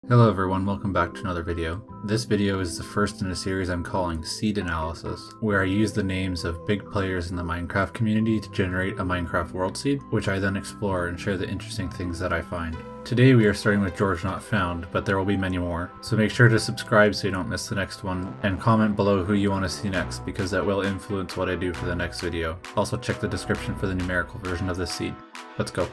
Hello everyone, welcome back to another video. This video is the first in a series I'm calling Seed Analysis, where I use the names of big players in the Minecraft community to generate a Minecraft world seed, which I then explore and share the interesting things that I find. Today we are starting with GeorgeNotFound, but there will be many more, so make sure to subscribe so you don't miss the next one, and comment below who you want to see next because that will influence what I do for the next video. Also check the description for the numerical version of this seed. Let's go.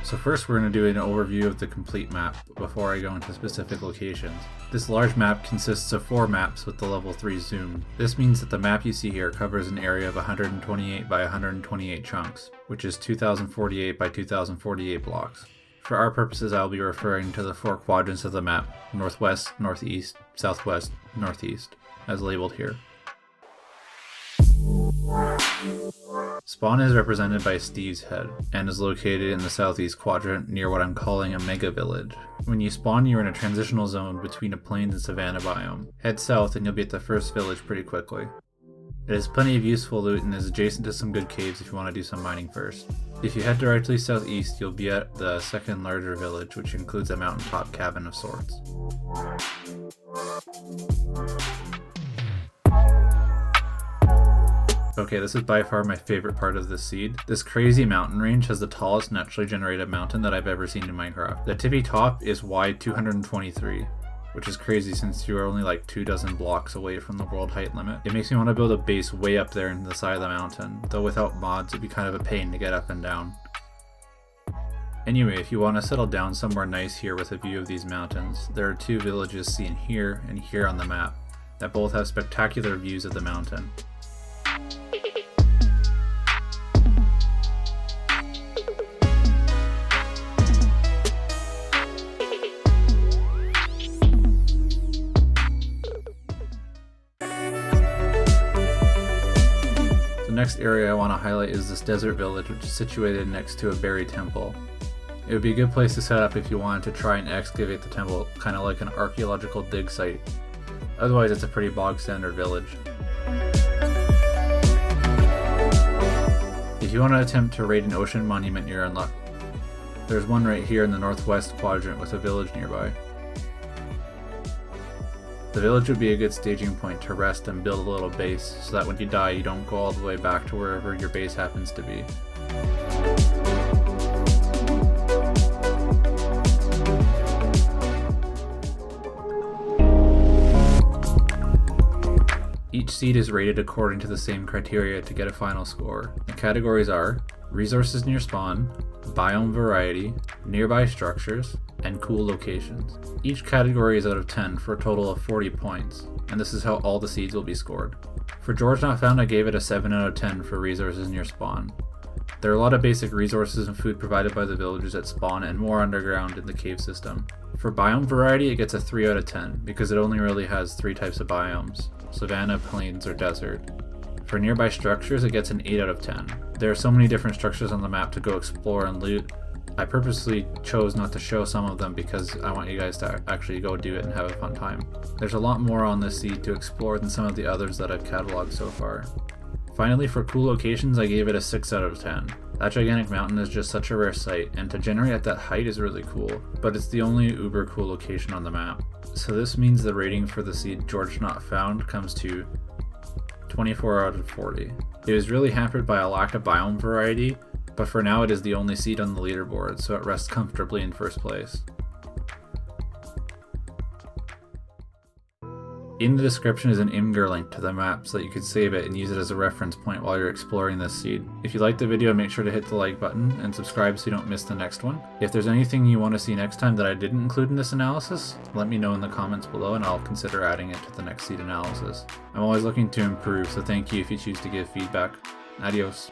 So first we're going to do an overview of the complete map before I go into specific locations. This large map consists of 4 maps with the level 3 zoom. This means that the map you see here covers an area of 128 by 128 chunks, which is 2048 by 2048 blocks. For our purposes I'll be referring to the 4 quadrants of the map, northwest, northeast, southwest, northeast, as labeled here. Spawn is represented by Steve's Head, and is located in the southeast quadrant near what I'm calling a mega village. When you spawn, you're in a transitional zone between a plains and savanna biome. Head south and you'll be at the first village pretty quickly. It has plenty of useful loot and is adjacent to some good caves if you want to do some mining first. If you head directly southeast, you'll be at the second larger village, which includes a mountaintop cabin of sorts. Okay, this is by far my favorite part of this seed. This crazy mountain range has the tallest naturally generated mountain that I've ever seen in Minecraft. The tippy top is wide 223, which is crazy since you are only like 24 blocks away from the world height limit. It makes me want to build a base way up there into the side of the mountain, though without mods it'd be kind of a pain to get up and down. Anyway, if you want to settle down somewhere nice here with a view of these mountains, there are 2 villages seen here and here on the map that both have spectacular views of the mountain. The next area I want to highlight is this desert village, which is situated next to a berry temple. It would be a good place to set up if you wanted to try and excavate the temple, kind of like an archaeological dig site. Otherwise it's a pretty bog standard village. If you want to attempt to raid an ocean monument, you're in luck. There's one right here in the northwest quadrant with a village nearby. The village would be a good staging point to rest and build a little base, so that when you die you don't go all the way back to wherever your base happens to be. Each seed is rated according to the same criteria to get a final score. The categories are resources near spawn, biome variety, nearby structures, and cool locations. Each category is out of 10 for a total of 40 points, and this is how all the seeds will be scored. For GeorgeNotFound I gave it a 7 out of 10 for resources near spawn. There are a lot of basic resources and food provided by the villagers at spawn and more underground in the cave system. For biome variety it gets a 3 out of 10 because it only really has 3 types of biomes: savanna, plains, or desert. For nearby structures it gets an 8 out of 10. There are so many different structures on the map to go explore and loot. I purposely chose not to show some of them because I want you guys to actually go do it and have a fun time. There's a lot more on this seed to explore than some of the others that I've cataloged so far. Finally, for cool locations I gave it a 6 out of 10. That gigantic mountain is just such a rare sight, and to generate at that height is really cool, but it's the only uber cool location on the map. So this means the rating for the seed GeorgeNotFound comes to 24 out of 40. It was really hampered by a lack of biome variety, but for now it is the only seed on the leaderboard, so it rests comfortably in first place. In the description is an Imgur link to the map so that you can save it and use it as a reference point while you're exploring this seed. If you liked the video, make sure to hit the like button and subscribe so you don't miss the next one. If there's anything you want to see next time that I didn't include in this analysis, let me know in the comments below and I'll consider adding it to the next seed analysis. I'm always looking to improve, so thank you if you choose to give feedback. Adios.